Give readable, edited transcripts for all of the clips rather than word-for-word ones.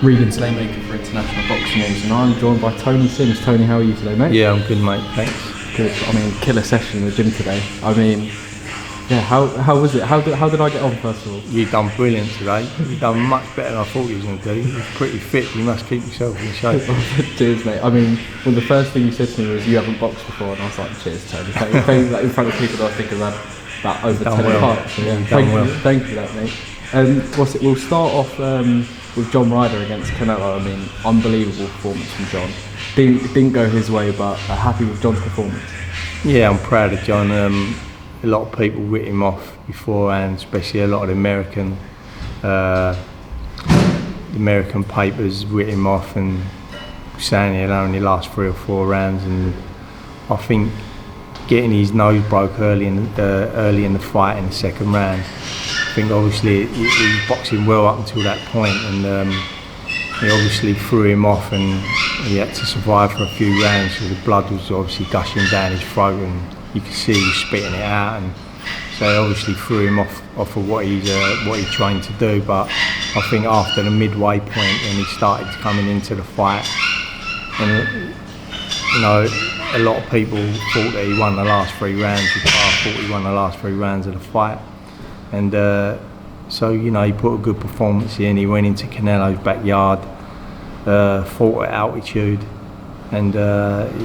Regan Slaymaker for International Boxing News, and I'm joined by Tony Sims. Tony, how are you today, mate? Yeah, I'm good, mate, thanks. Good. I mean, killer session in the gym today. I mean, yeah, how was it? How did I get on, first of all? You've done brilliant today. You've done much better than I thought you was going to do. You're pretty fit, you must keep yourself in shape. Cheers, mate. I mean, well, the first thing you said to me was you haven't boxed before, and I was like, cheers, Tony. Like, in front of people that I think have had about over 10 fights. So, yeah, thank you for that, mate. We'll start off with John Ryder against Canelo. I mean, unbelievable performance from John. Didn't go his way, but happy with John's performance. Yeah, I'm proud of John. A lot of people writ him off beforehand, especially a lot of the American papers writ him off and saying he'll only last 3 or 4 rounds. And I think getting his nose broke early in the fight in the second round. I think obviously he was boxing well up until that point, and he obviously threw him off, and he had to survive for a few rounds. So the blood was obviously gushing down his throat, and you could see he was spitting it out. And so they obviously threw him off of what he trained to do. But I think after the midway point, when he started coming into the fight, and you know, a lot of people thought that he won the last 3 rounds. I thought he won the last 3 rounds of the fight. And so, you know, he put a good performance in. He went into Canelo's backyard, fought at altitude, and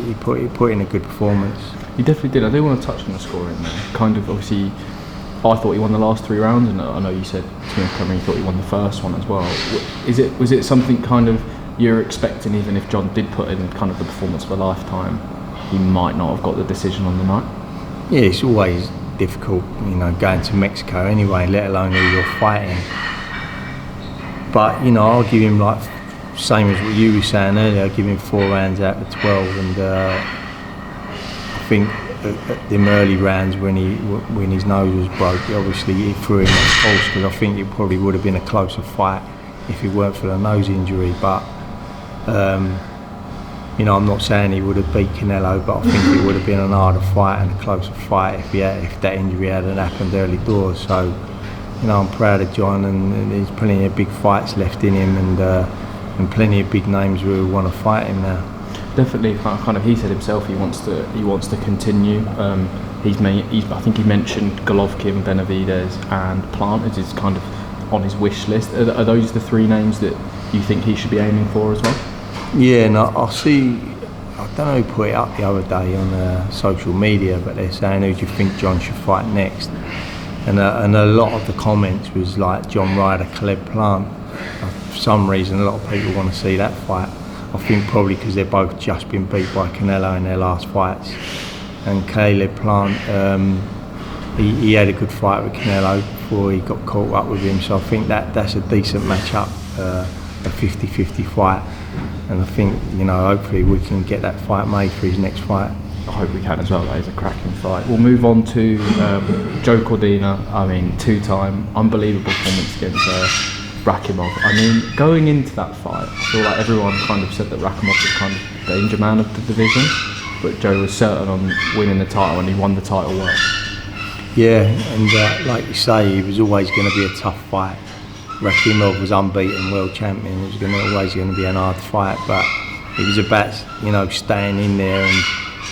he put in a good performance. He definitely did. I do want to touch on the scoring there. Kind of, obviously, I thought he won the last 3 rounds, and I know you said to me coming, you thought he won the first one as well. Was it something kind of you're expecting, even if John did put in kind of the performance of a lifetime, he might not have got the decision on the night? Yeah, it's always difficult, you know, going to Mexico anyway, let alone who you're fighting. But, you know, I'll give him, like, same as what you were saying earlier, I'll give him 4 rounds out of 12, and I think at them early rounds when his nose was broke, obviously he threw him off course, because I think it probably would have been a closer fight if it weren't for the nose injury. But you know, I'm not saying he would have beat Canelo, but I think it would have been an harder fight and a closer fight if that injury hadn't happened early doors. So, you know, I'm proud of John, and there's plenty of big fights left in him, and plenty of big names who want to fight him now. Definitely, kind of. He said himself he wants to continue. I think he mentioned Golovkin, Benavidez, and Plant is kind of on his wish list. Are those the 3 names that you think he should be aiming for as well? Yeah, no, I don't know who put it up the other day on social media, but they're saying, who do you think John should fight next? And a lot of the comments was like John Ryder, Caleb Plant. For some reason, a lot of people want to see that fight. I think probably because they've both just been beat by Canelo in their last fights. And Caleb Plant, he had a good fight with Canelo before he got caught up with him, so I think that's a decent matchup, a 50-50 fight. And I think, you know, hopefully we can get that fight made for his next fight. I hope we can as well. That is a cracking fight. We'll move on to Joe Cordina. I mean, 2-time, unbelievable performance against Rakhimov. I mean, going into that fight, I feel like everyone kind of said that Rakhimov was kind of the danger man of the division, but Joe was certain on winning the title, and he won the title well. Yeah, and like you say, it was always going to be a tough fight. Rakhimov was unbeaten world champion. It was always going to be an hard fight, but it was about, you know, staying in there and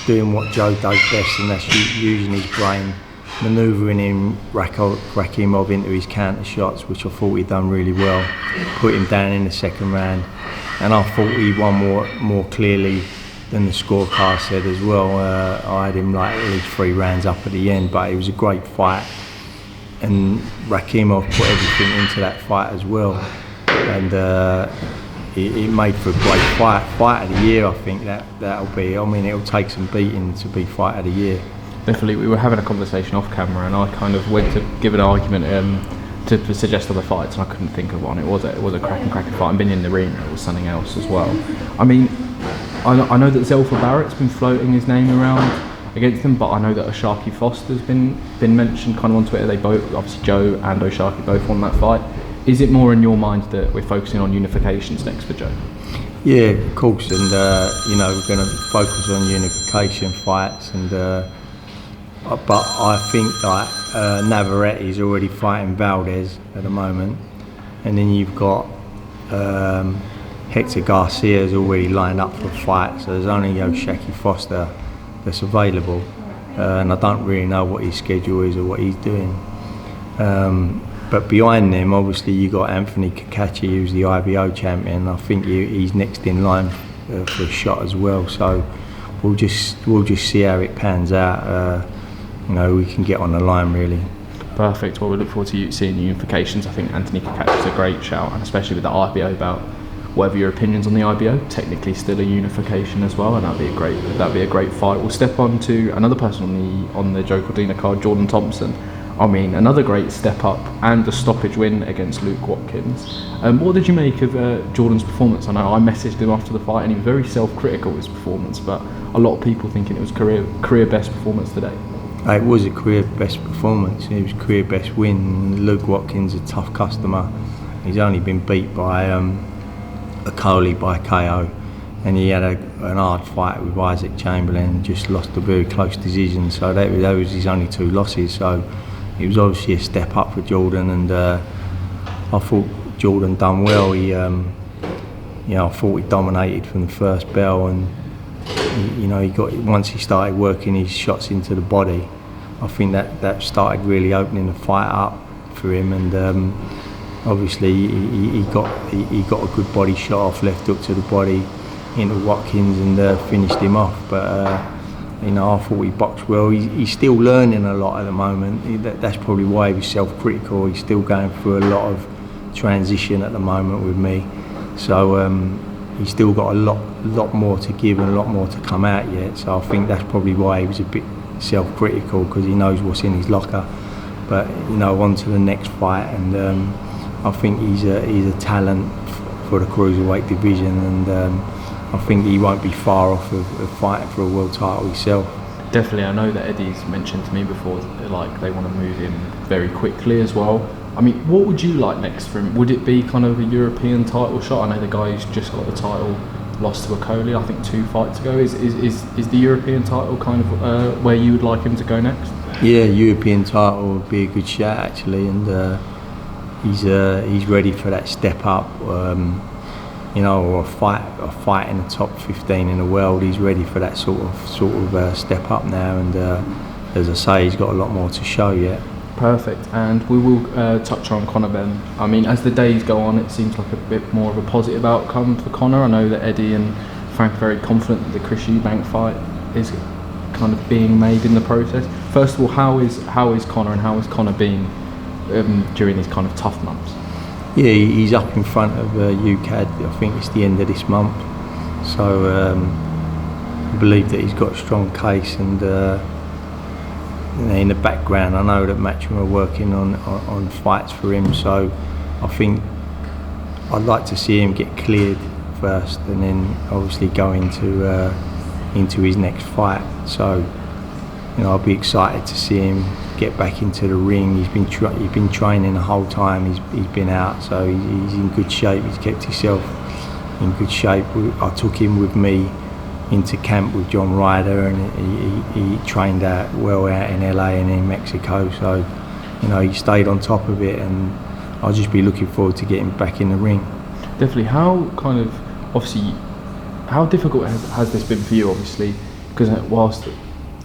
doing what Joe does best, and that's using his brain, manoeuvring him, Rakhimov into his counter shots, which I thought he'd done really well. Put him down in the second round, and I thought he won more clearly than the scorecard said as well. I had him like at least 3 rounds up at the end, but it was a great fight. And Rakhimov put everything into that fight as well, and it made for a great fight of the year. I think that'll be. I mean, it'll take some beating to be fight of the year. Definitely. We were having a conversation off camera, and I kind of went to give an argument to suggest other fights, and I couldn't think of one. It was a cracking fight. And being in the arena, it was something else as well. I mean, I know that Zelfa Barrett's been floating his name around against them, but I know that O'Shaquie Foster's been mentioned kind of on Twitter. They both, obviously Joe and O'Shaquie both won that fight. Is it more in your mind that we're focusing on Unifications next for Joe? Yeah, of course, and you know, we're going to focus on unification fights, and but I think like Navarrette's already fighting Valdez at the moment, and then you've got Hector Garcia's already lined up for a fight, so there's only Shaki Foster that's available, and I don't really know what his schedule is or what he's doing. But behind them, obviously, you got Anthony Cacace, who's the IBO champion. I think he's next in line for a shot as well. So we'll just see how it pans out. We can get on the line really. Perfect. Well, we look forward to seeing Unifications. I think Anthony Cacace is a great shout, and especially with the IBO bout. Whatever your opinions on the IBO, technically still a unification as well, and that'd be a great fight. We'll step on to another person on the Joe Cordina card, Jordan Thompson. I mean, another great step up and a stoppage win against Luke Watkins. What did you make of Jordan's performance? I know I messaged him after the fight, and he was very self-critical of his performance, but a lot of people thinking it was career best performance today. It was a career best performance. It was a career best win. Luke Watkins, a tough customer. He's only been beat by a Coley by KO, and he had an hard fight with Isaac Chamberlain, just lost a very close decision, so that was his only 2 losses. So it was obviously a step up for Jordan, and I thought Jordan done well. I thought he dominated from the first bell, and he got, once he started working his shots into the body, I think that started really opening the fight up for him, and obviously he got a good body shot off, left hook to the body into Watkins, and finished him off. But I thought he boxed well. He's still learning a lot at the moment. That's probably why he was self-critical. He's still going through a lot of transition at the moment with me, so he's still got a lot more to give and a lot more to come out yet. So I think that's probably why he was a bit self-critical, because he knows what's in his locker. But on to the next fight, and I think he's a talent for the cruiserweight division, and I think he won't be far off of fighting for a world title himself. Definitely. I know that Eddie's mentioned to me before, like, they want to move him very quickly as well. I mean, what would you like next for him? Would it be kind of a European title shot? I know the guy who's just got the title lost to a Coley, I think 2 fights ago. Is the European title kind of where you would like him to go next? Yeah, European title would be a good shot actually, and he's ready for that step up. Or a fight in the top 15 in the world. He's ready for that sort of step up now, and as I say, he's got a lot more to show yet. Perfect. And we will touch on Conor Benn. I mean, as the days go on, it seems like a bit more of a positive outcome for Conor. I know that Eddie and Frank are very confident that the Chris Eubank fight is kind of being made in the process. First of all, how is Conor, and how has Conor been during these kind of tough months? Yeah, he's up in front of UCAD. I think it's the end of this month. So I believe that he's got a strong case, and in the background I know that Matchroom are working on fights for him. So I think I'd like to see him get cleared first, and then obviously go into his next fight. So I'll be excited to see him get back into the ring. He's been training the whole time he's been out, so he's in good shape. He's kept himself in good shape. I took him with me into camp with John Ryder, and he trained well out in LA and in Mexico, so he stayed on top of it, and I'll just be looking forward to getting back in the ring. Definitely. How difficult has this been for you, obviously, because whilst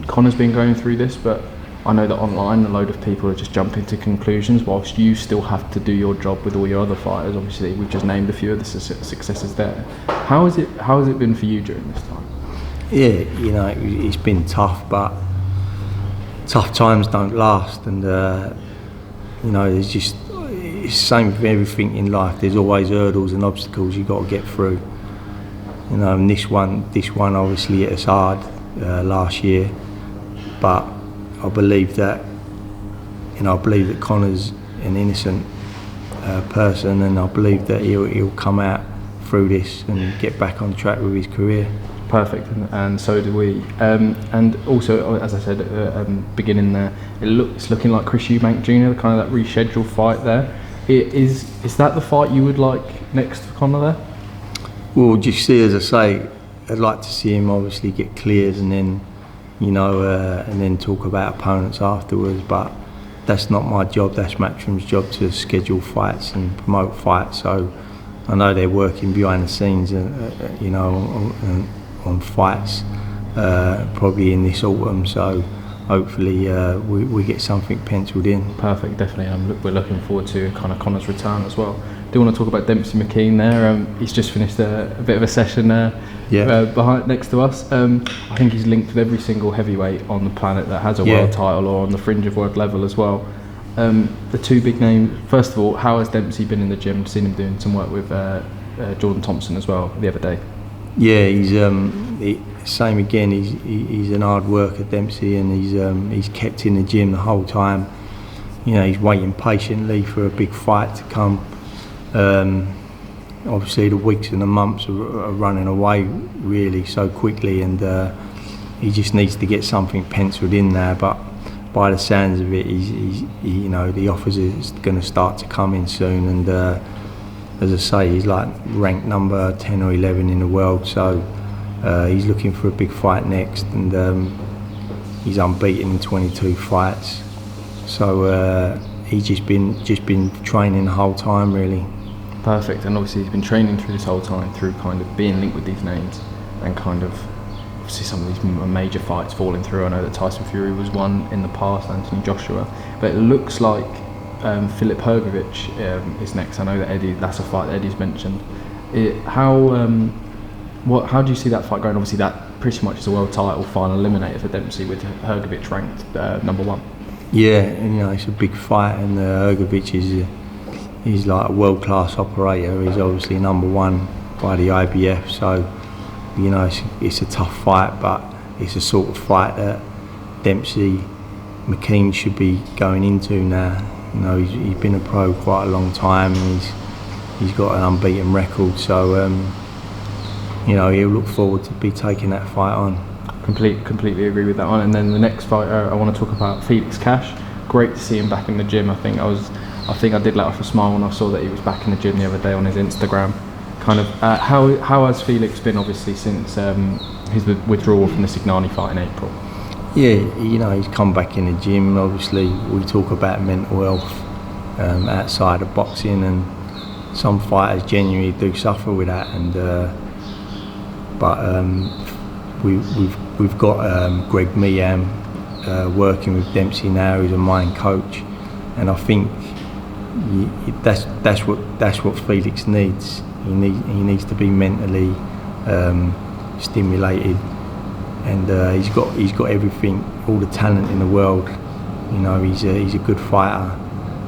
Conor's been going through this, but I know that online a load of people are just jumping to conclusions, whilst you still have to do your job with all your other fighters. Obviously, we've just named a few of the successes there. How has it been for you during this time? Yeah, it's been tough, but tough times don't last, and it's the same with everything in life. There's always hurdles and obstacles you got to get through. And this one obviously hit us hard last year, but I believe that Conor's an innocent person, and I believe that he'll come out through this and get back on track with his career. Perfect, and so do we. And also, as I said beginning there, it's looking like Chris Eubank Jr., kind of that rescheduled fight there. Is that the fight you would like next for Conor there? Well, just see, as I say, I'd like to see him obviously get cleared, and then and then talk about opponents afterwards. But that's not my job. That's Matchroom's job to schedule fights and promote fights. So I know they're working behind the scenes, you know, on fights, probably in this autumn. So hopefully we get something penciled in. Perfect, definitely. We're looking forward to kind of Conor's return as well. Do want to talk about Demsey McKean there. He's just finished a bit of a session behind next to us. I think he's linked with every single heavyweight on the planet that has a world title or on the fringe of world level as well. The two big names. First of all, how has Demsey been in the gym? Seen him doing some work with Jordan Thompson as well the other day. Yeah, he's same again. He's an hard worker, Demsey, and he's kept in the gym the whole time. You know, he's waiting patiently for a big fight to come. Obviously, the weeks and the months are running away really so quickly, and he just needs to get something penciled in there. But by the sounds of it, he's you know, the offers is going to start to come in soon, and as I say, he's like ranked number 10 or 11 in the world, so he's looking for a big fight next, and he's unbeaten in 22 fights. So he's just been training the whole time really. Perfect, and obviously he's been training through this whole time through kind of being linked with these names and kind of obviously some of these major fights falling through. I know that Tyson Fury was one in the past, Anthony Joshua, but it looks like Filip Hrgovic is next. I know that that's a fight that Eddie's mentioned. How do you see that fight going? Obviously that pretty much is a world title final eliminator for Demsey with Hrgovic ranked number 1. Yeah, and you know, it's a big fight, and Hrgovic he's like a world-class operator. He's obviously number 1 by the IBF, so you know, it's a tough fight, but it's a sort of fight that Demsey McKean should be going into now. You know, he's been a pro quite a long time, and he's got an unbeaten record, so you know, he'll look forward to be taking that fight on. Completely agree with that one. And then the next fighter I want to talk about, Felix Cash. Great to see him back in the gym. I think I did let off a smile when I saw that he was back in the gym the other day on his Instagram. Kind of how has Felix been, obviously, since his withdrawal from the Signani fight in April? Yeah, you know, he's come back in the gym. Obviously, we talk about mental health outside of boxing, and some fighters genuinely do suffer with that. And but we've got Greg Meehan working with Demsey now, who's a mind coach, and I think that's what Felix needs. He needs to be mentally stimulated, and he's got everything, all the talent in the world. You know, he's a good fighter,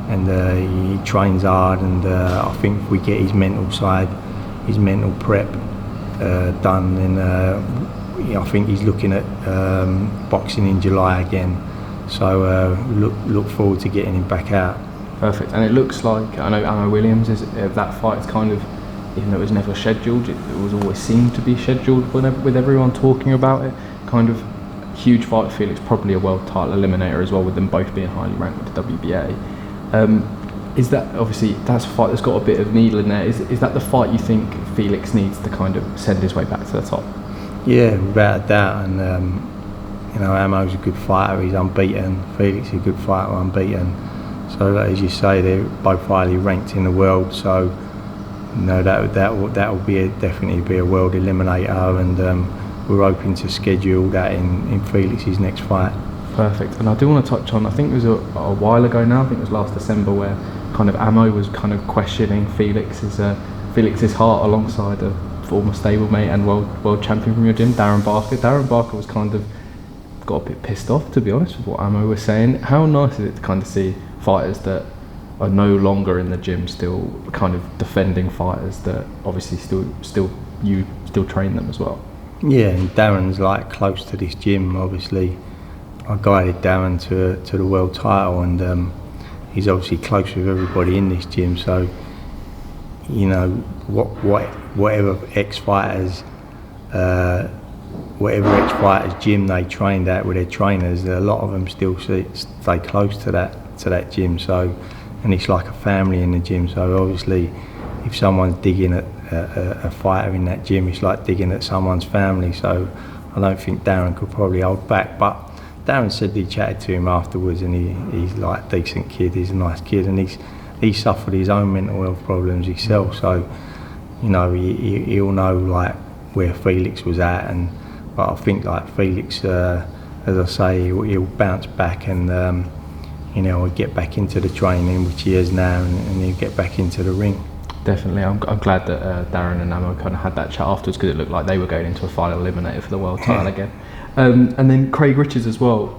and he trains hard, and I think if we get his mental side, his mental prep done, then I think he's looking at boxing in July again. So look forward to getting him back out. Perfect. And it looks like, I know Ammo Williams that fight is kind of, even though it was never scheduled, it was always seemed to be scheduled with everyone talking about it. Kind of huge fight for Felix, probably a world title eliminator as well, with them both being highly ranked with the WBA. Is that, obviously, that's a fight that's got a bit of needle in there. Is that the fight you think Felix needs to kind of send his way back to the top? Yeah, without a doubt. And you know, Ammo's a good fighter, he's unbeaten. Felix is a good fighter, unbeaten. So as you say, they're both highly ranked in the world. So you know, that will definitely be a world eliminator, and we're hoping to schedule that in Felix's next fight. Perfect. And I do want to touch on, I think it was a while ago now, I think it was last December, where kind of Ammo was kind of questioning Felix's heart alongside a former stablemate and world champion from your gym, Darren Barker. Darren Barker was kind of got a bit pissed off, to be honest, with what Ammo was saying. How nice is it to kind of see fighters that are no longer in the gym still kind of defending fighters that obviously still train them as well? Yeah, and Darren's like close to this gym. Obviously, I guided Darren to the world title, and he's obviously close with everybody in this gym. So you know, whatever ex-fighters gym they trained at with their trainers, a lot of them still stay close to that gym. So, and it's like a family in the gym. So obviously, if someone's digging at a fighter in that gym, it's like digging at someone's family. So I don't think Darren could probably hold back. But Darren said he chatted to him afterwards, and he's like a decent kid. He's a nice kid, and he's suffered his own mental health problems himself. So you know, he'll know like where Felix was at, but I think like Felix, as I say, he'll bounce back and you know, he'll get back into the training, which he is now, and he'll get back into the ring. Definitely, I'm glad that Darren and Amo kind of had that chat afterwards, because it looked like they were going into a final eliminator for the world title again. And then Craig Richards as well,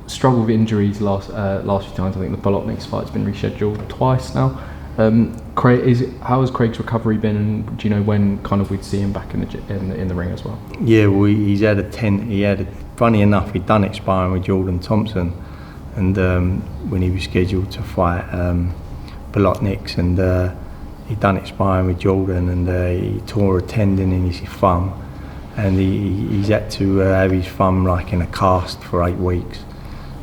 struggled with injuries last few times. I think the Bolotnik's fight's been rescheduled twice now. How has Craig's recovery been, and do you know when kind of we'd see him back in the ring as well? Yeah, well, funny enough, he'd done it sparring with Jordan Thompson, and when he was scheduled to fight Bolotnik's, and he'd done it sparring with Jordan, and he tore a tendon in his thumb, and he's had to have his thumb like in a cast for 8 weeks.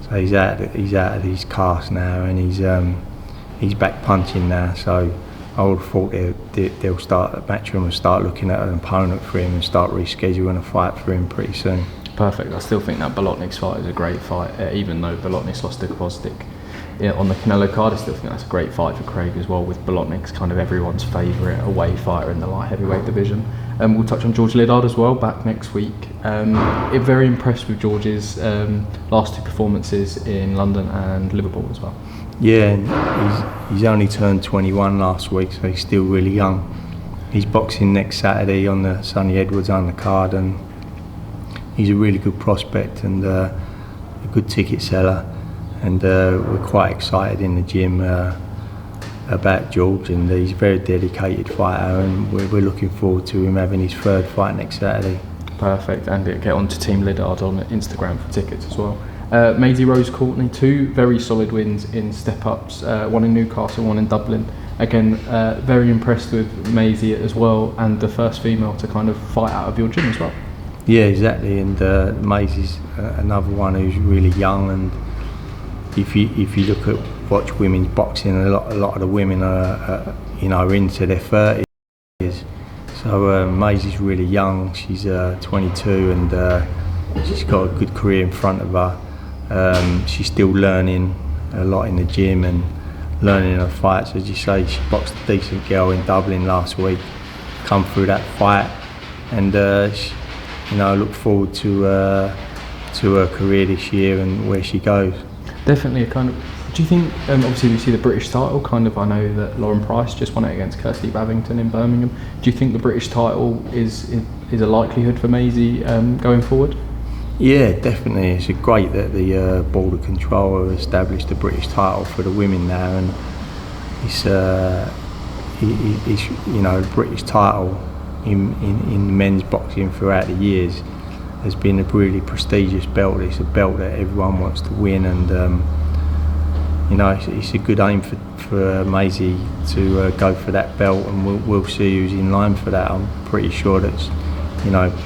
So he's out of his cast now, and he's back punching now. So I would have thought they'll start, Matchroom will start looking at an opponent for him and start rescheduling a fight for him pretty soon. Perfect. I still think that Bolotnik's fight is a great fight, even though Bolotnik's lost to Kvosdik on the Canelo card. I still think that's a great fight for Craig as well, with Bolotnik's kind of everyone's favourite away fighter in the light heavyweight division. We'll touch on George Liddard as well, back next week. Very impressed with George's last 2 performances in London and Liverpool as well. Yeah, and he's only turned 21 last week, so he's still really young. He's boxing next Saturday on the Sonny Edwards undercard, and he's a really good prospect and a good ticket seller. And we're quite excited in the gym about George, and he's a very dedicated fighter, and we're looking forward to him having his 3rd fight next Saturday. Perfect, and get on to Team Liddard on Instagram for tickets as well. Maisey Rose Courtney, 2 very solid wins in step-ups, one in Newcastle, one in Dublin. Again, very impressed with Maisey as well, and the first female to kind of fight out of your gym as well. Yeah, exactly, and Maisey's another one who's really young, and if you look at watch women's boxing, a lot of the women are into their 30s. So Maisey's really young. She's 22, and she's got a good career in front of her. She's still learning a lot in the gym and learning her fights. As you say, she boxed a decent girl in Dublin last week, come through that fight, and look forward to her career this year and where she goes. Definitely do you think, obviously we see the British title, I know that Lauren Price just won it against Kirsty Babington in Birmingham. Do you think the British title is a likelihood for Maisey going forward? Yeah, definitely. It's great that the Border Control have established the British title for the women now, and it's the British title in men's boxing throughout the years has been a really prestigious belt. It's a belt that everyone wants to win, and it's a good aim for Maisey to go for that belt, and we'll see who's in line for that. I'm pretty sure that's,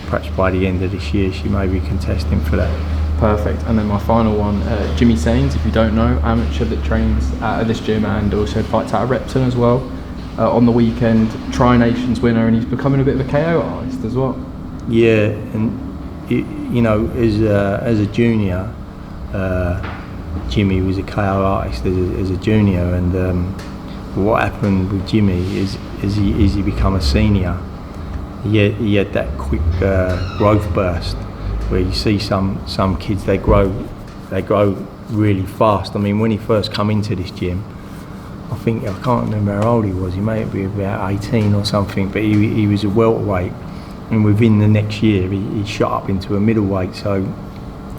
perhaps by the end of this year she may be contesting for that. Perfect. And then my final one, Jimmy Sains, if you don't know, amateur that trains at this gym and also fights out of Repton as well. On the weekend, Tri-Nations winner, and he's becoming a bit of a KO artist as well. Yeah, and as a junior, Jimmy was a KO artist as a junior, and what happened with Jimmy is he become a senior. He had that quick growth burst where you see some kids, they grow really fast. I mean, when he first come into this gym, I can't remember how old he was. He may be about 18 or something, but he was a welterweight, and within the next year he shot up into a middleweight. So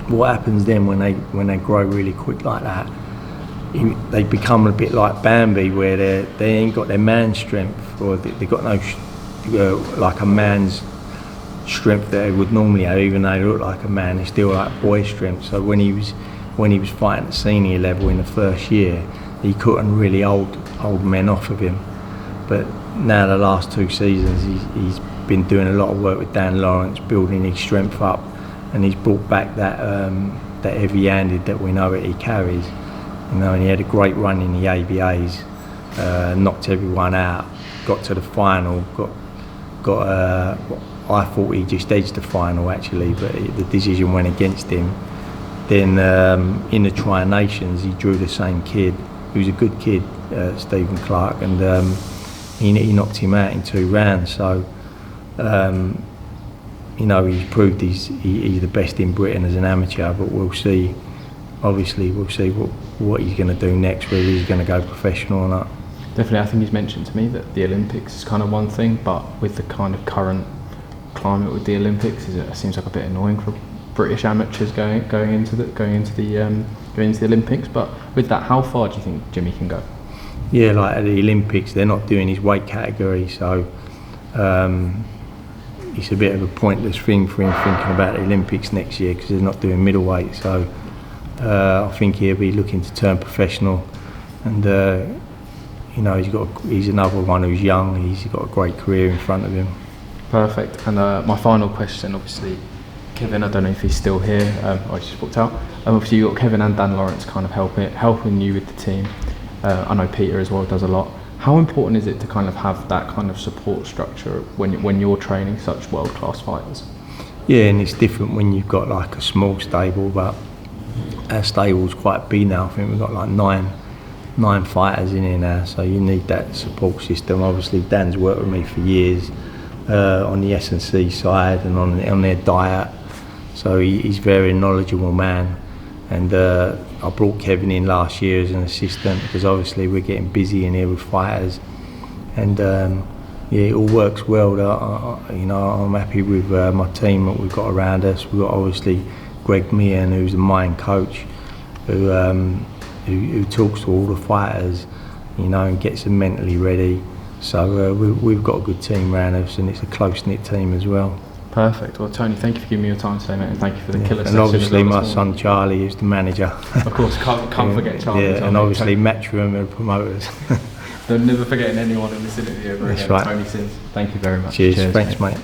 what happens then when they grow really quick like that? They become a bit like Bambi, where they ain't got their man strength, or they got no like a man's strength that they would normally have. Even though they look like a man, they're still like boy strength. So when he was fighting at senior level in the first year, he couldn't really hold men off of him. But now the last 2 seasons, he's been doing a lot of work with Dan Lawrence, building his strength up, and he's brought back that heavy-handed that we know that he carries. And he had a great run in the ABAs, knocked everyone out, got to the final, I thought he just edged the final actually, but the decision went against him. Then in the Tri-Nations, he drew the same kid, who's a good kid, Stephen Clark, and he knocked him out in 2 rounds. So, he's proved he's the best in Britain as an amateur, but we'll see. Obviously, we'll see what he's going to do next, whether he's going to go professional or not. Definitely, I think he's mentioned to me that the Olympics is kind of one thing, but with the kind of current climate with the Olympics, it seems like a bit annoying for British amateurs going into the Olympics. But with that, how far do you think Jimmy can go? Yeah, like at the Olympics, they're not doing his weight category, so it's a bit of a pointless thing for him thinking about the Olympics next year because they're not doing middleweight. So I think he'll be looking to turn professional, and he's another one who's young. He's got a great career in front of him. Perfect. And my final question, obviously, Kevin, I don't know if he's still here. I just walked out. Obviously, you've got Kevin and Dan Lawrence kind of helping you with the team. I know Peter as well does a lot. How important is it to kind of have that kind of support structure when you're training such world-class fighters? Yeah, and it's different when you've got like a small stable, but our stable's quite big now. I think we've got like nine fighters in here now, so you need that support system. Obviously, Dan's worked with me for years on the S&C side and on their diet, so he's a very knowledgeable man. And I brought Kevin in last year as an assistant because obviously we're getting busy in here with fighters, and it all works well. I'm happy with my team that we've got around us. We've got obviously Greg Meehan, who's a mind coach, who talks to all the fighters, and gets them mentally ready. So we've got a good team around us, and it's a close-knit team as well. Perfect. Well, Tony, thank you for giving me your time today, mate, and thank you for the killer session. And obviously my son Charlie is the manager. Of course, can't forget Charlie. Yeah, and obviously Matchroom are the promoters. Never forgetting anyone in this interview ever again. Right. Tony Sains. Thank you very much. Cheers. Thanks, mate.